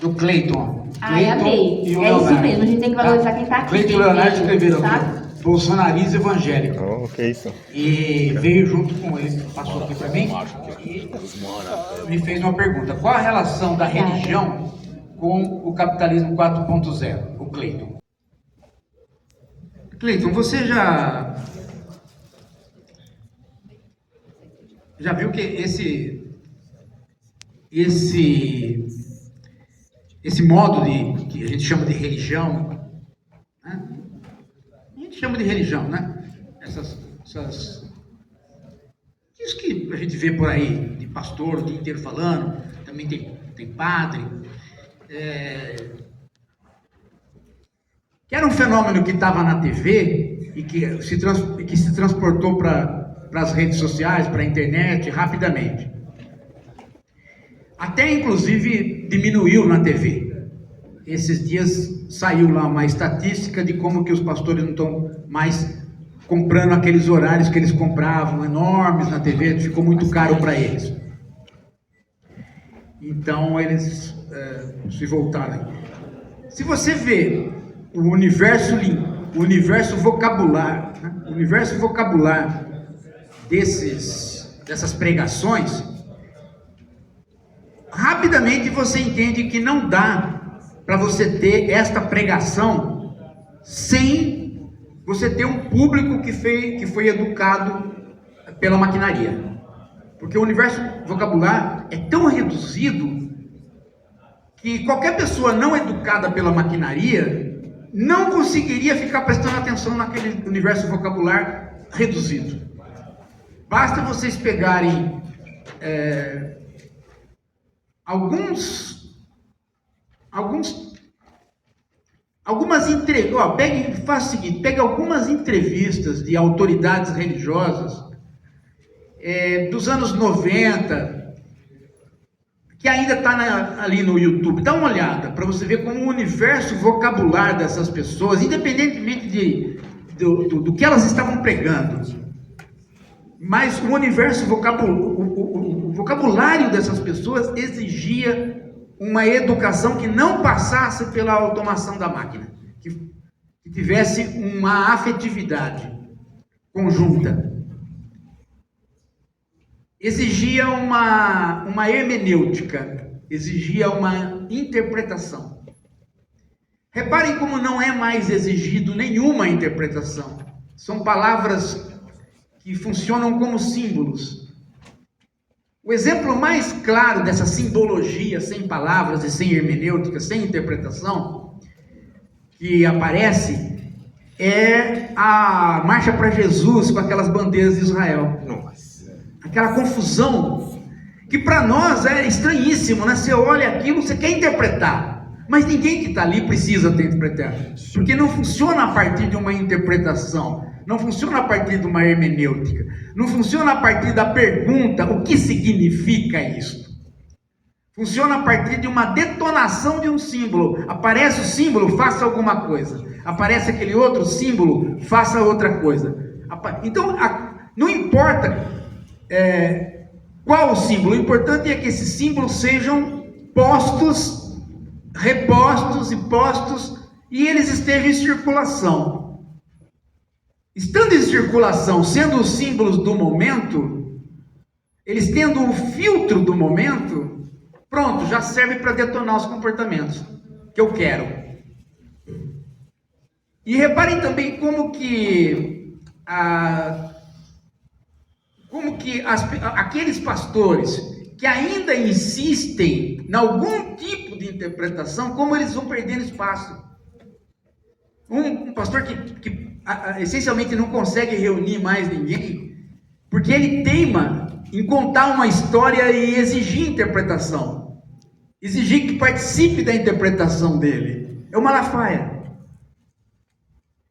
do Cleiton. Ai, amei. E o É isso Leonardo. mesmo, a gente tem que valorizar quem tá aqui. Cleiton e o Leonardo escreveram aqui. Bolsonarista evangélico. Oh, que isso? E veio junto com ele, passou aqui para mim, e me fez uma pergunta. Qual a relação da religião com o capitalismo 4.0? O Cleiton. Cleiton, você já viu que esse modo que a gente chama de religião, né? A gente chama de religião, né? Isso que a gente vê por aí, de pastor o dia inteiro falando, também tem padre, que era um fenômeno que estava na TV e que se transportou para as redes sociais, para a internet rapidamente. Até inclusive diminuiu na TV. Esses dias saiu lá uma estatística de como que os pastores não estão mais comprando aqueles horários que eles compravam, enormes na TV, ficou muito caro para eles. Então eles se voltaram. Se você vê o universo vocabular, né? O universo vocabular dessas pregações, rapidamente você entende que não dá para você ter esta pregação sem você ter um público que foi educado pela maquinaria. Porque o universo vocabular é tão reduzido que qualquer pessoa não educada pela maquinaria não conseguiria ficar prestando atenção naquele universo vocabular reduzido. Basta vocês pegarem faça o seguinte, pegue algumas entrevistas de autoridades religiosas dos anos 90, que ainda está ali no YouTube. Dá uma olhada para você ver como o universo vocabular dessas pessoas, independentemente do que elas estavam pregando, mas o universo o vocabulário dessas pessoas exigia uma educação que não passasse pela automação da máquina, que tivesse uma afetividade conjunta. Exigia uma hermenêutica, exigia uma interpretação. Reparem como não é mais exigido nenhuma interpretação. São palavras que funcionam como símbolos. O exemplo mais claro dessa simbologia sem palavras e sem hermenêutica, sem interpretação, que aparece é a Marcha para Jesus com aquelas bandeiras de Israel. Aquela confusão que para nós é estranhíssimo, né? Você olha aquilo, você quer interpretar, mas ninguém que está ali precisa interpretar, porque não funciona a partir de uma interpretação, não funciona a partir de uma hermenêutica, não funciona a partir da pergunta, o que significa isso? Funciona a partir de uma detonação de um símbolo. Aparece o símbolo, faça alguma coisa. Aparece aquele outro símbolo, faça outra coisa. Então, não importa qual o símbolo, o importante é que esses símbolos sejam postos, repostos e postos, e eles estejam em circulação. Estando em circulação, sendo os símbolos do momento, eles tendo o filtro do momento, pronto, já serve para detonar os comportamentos que eu quero. E reparem também como que aqueles pastores que ainda insistem em algum tipo de interpretação, como eles vão perdendo espaço. Um pastor que essencialmente não consegue reunir mais ninguém, porque ele teima em contar uma história e exigir interpretação, exigir que participe da interpretação dele. É o Malafaia.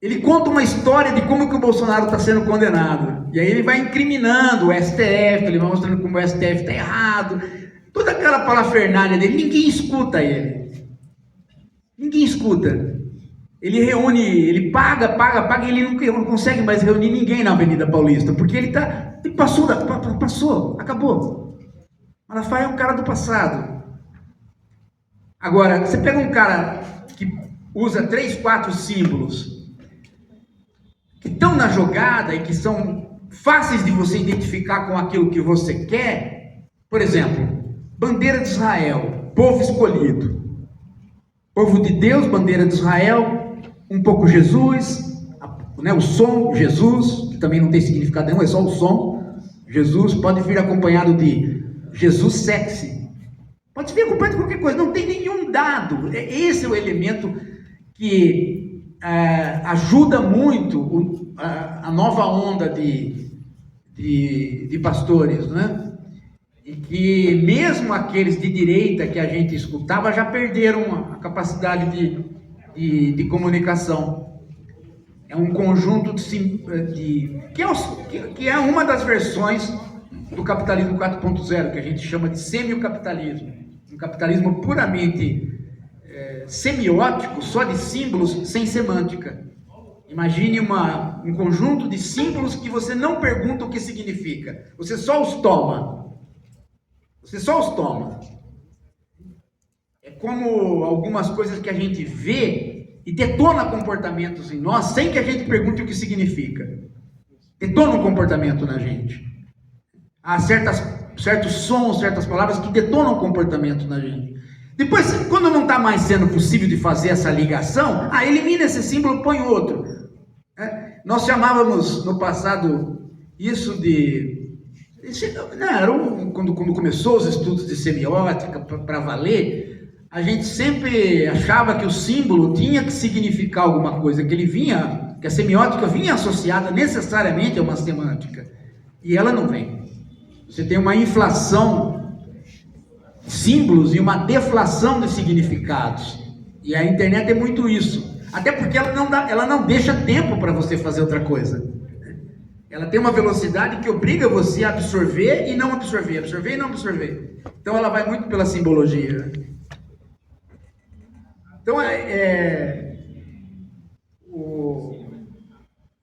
Ele conta uma história de como que o Bolsonaro está sendo condenado, e aí ele vai incriminando o STF, ele vai mostrando como o STF está errado, toda aquela parafernália dele. Ninguém escuta ele, ninguém escuta. Ele reúne, ele paga, e ele não consegue mais reunir ninguém na Avenida Paulista, porque ele passou, acabou. Malafaia é um cara do passado. Agora, você pega um cara que usa 3, 4 símbolos que estão na jogada e que são fáceis de você identificar com aquilo que você quer. Por exemplo, bandeira de Israel, povo escolhido, povo de Deus, bandeira de Israel, um pouco Jesus, né, o som Jesus, que também não tem significado nenhum, é só o som. Jesus pode vir acompanhado de Jesus sexy, pode vir acompanhado de qualquer coisa, não tem nenhum dado. Esse é o elemento que ajuda muito a nova onda de pastores, né? E que mesmo aqueles de direita que a gente escutava já perderam a capacidade de comunicação. É um conjunto que é uma das versões do capitalismo 4.0, que a gente chama de semiocapitalismo. Um capitalismo puramente semiótico, só de símbolos, sem semântica. Imagine um conjunto de símbolos que você não pergunta o que significa, você só os toma. Você só os toma. É como algumas coisas que a gente vê e detona comportamentos em nós sem que a gente pergunte o que significa. Detona um comportamento na gente. Há certos sons, certas palavras que detonam comportamento na gente. Depois, quando não está mais sendo possível de fazer essa ligação, elimina esse símbolo, põe outro. Nós chamávamos no passado isso de... Quando começou os estudos de semiótica para valer, a gente sempre achava que o símbolo tinha que significar alguma coisa, que a semiótica vinha associada necessariamente a uma semântica, e ela não vem. Você tem uma inflação de símbolos e uma deflação de significados, e a internet é muito isso, até porque ela não deixa tempo para você fazer outra coisa. Ela tem uma velocidade que obriga você a absorver e não absorver, absorver e não absorver. Então ela vai muito pela simbologia. Então o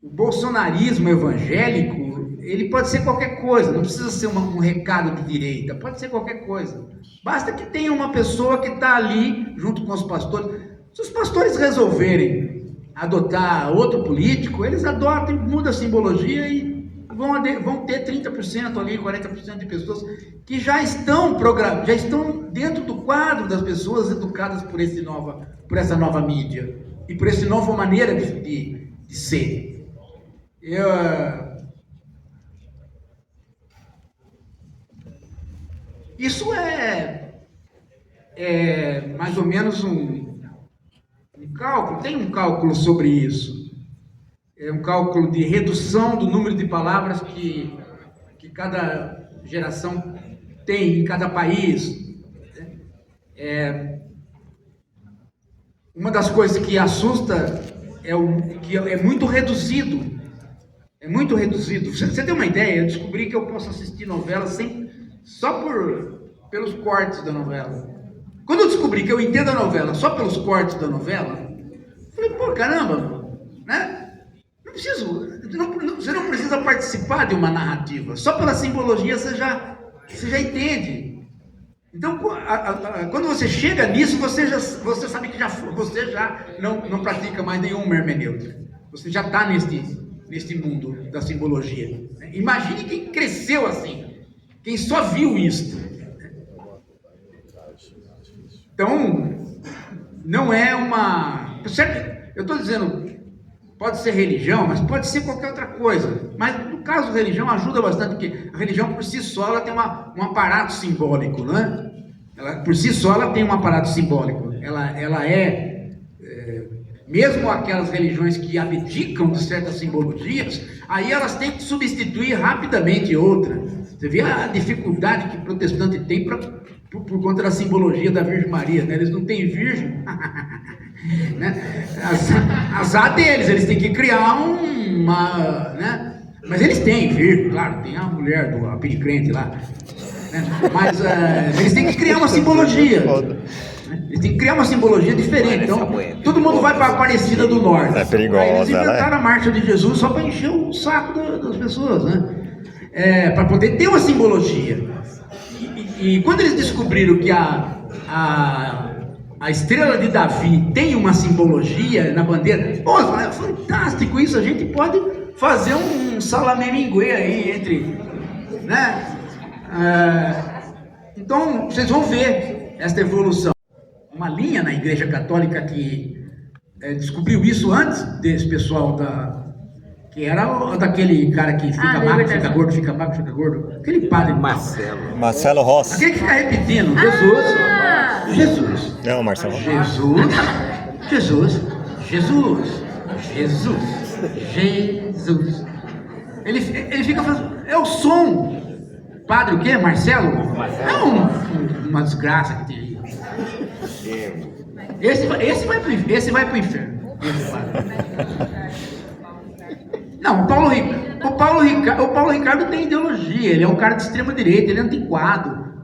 bolsonarismo evangélico, ele pode ser qualquer coisa, não precisa ser um recado de direita, pode ser qualquer coisa. Basta que tenha uma pessoa que está ali junto com os pastores. Se os pastores resolverem adotar outro político, eles adotam, mudam a simbologia e vão ter 30% ali, 40% de pessoas que já estão dentro do quadro das pessoas educadas por essa nova mídia e por essa nova maneira de ser. Isso é mais ou menos um cálculo, tem um cálculo sobre isso. É um cálculo de redução do número de palavras que cada geração tem em cada país. Uma das coisas que assusta que é muito reduzido. É muito reduzido. Você tem uma ideia? Eu descobri que eu posso assistir novela só pelos cortes da novela. Quando eu descobri que eu entendo a novela só pelos cortes da novela, eu falei, pô, caramba, né? Você não precisa participar de uma narrativa, só pela simbologia você já entende. Então, quando você chega nisso, você sabe que você já não pratica mais nenhuma hermenêutica. Você já está neste mundo da simbologia. Imagine quem cresceu assim, quem só viu isso. Então, não é uma... Eu estou dizendo, pode ser religião, mas pode ser qualquer outra coisa. Mas no caso da religião ajuda bastante, porque a religião por si só ela tem um aparato simbólico, né? Por si só ela tem um aparato simbólico. Ela mesmo aquelas religiões que abdicam de certas simbologias, aí elas têm que substituir rapidamente outra. Você vê a dificuldade que o protestante tem por conta da simbologia da Virgem Maria, né? Eles não têm virgem. Né? Azar deles, eles têm que criar né? Mas eles têm virgem, claro, tem a mulher do apedicrente lá, né? Mas eles têm que criar uma simbologia, né? Eles têm que criar uma simbologia diferente. Então todo mundo vai para a Aparecida do Norte. É perigosa. Aí eles inventaram a marcha de Jesus só para encher o saco das pessoas, né? Para poder ter uma simbologia. E quando eles descobriram que a estrela de Davi tem uma simbologia na bandeira, pô, é fantástico isso, a gente pode fazer um salamé minguê aí entre, né? Então, vocês vão ver esta evolução. Uma linha na Igreja Católica que descobriu isso antes desse pessoal que era daquele cara que fica magro, fica gordo, fica magro, fica gordo. Aquele padre. Marcelo Rossi. Aquele que fica repetindo. Jesus. Jesus. Não, Marcelo Rossi. Jesus. Jesus. Jesus. Jesus. Ele fica fazendo. É o som. Padre o quê? Marcelo? É uma desgraça que tem. Esse vai pro inferno. Esse padre. Não, o Paulo Ricardo tem ideologia, ele é um cara de extrema direita, ele é antiquado.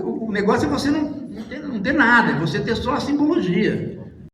O negócio é você não ter nada, é você ter só a simbologia.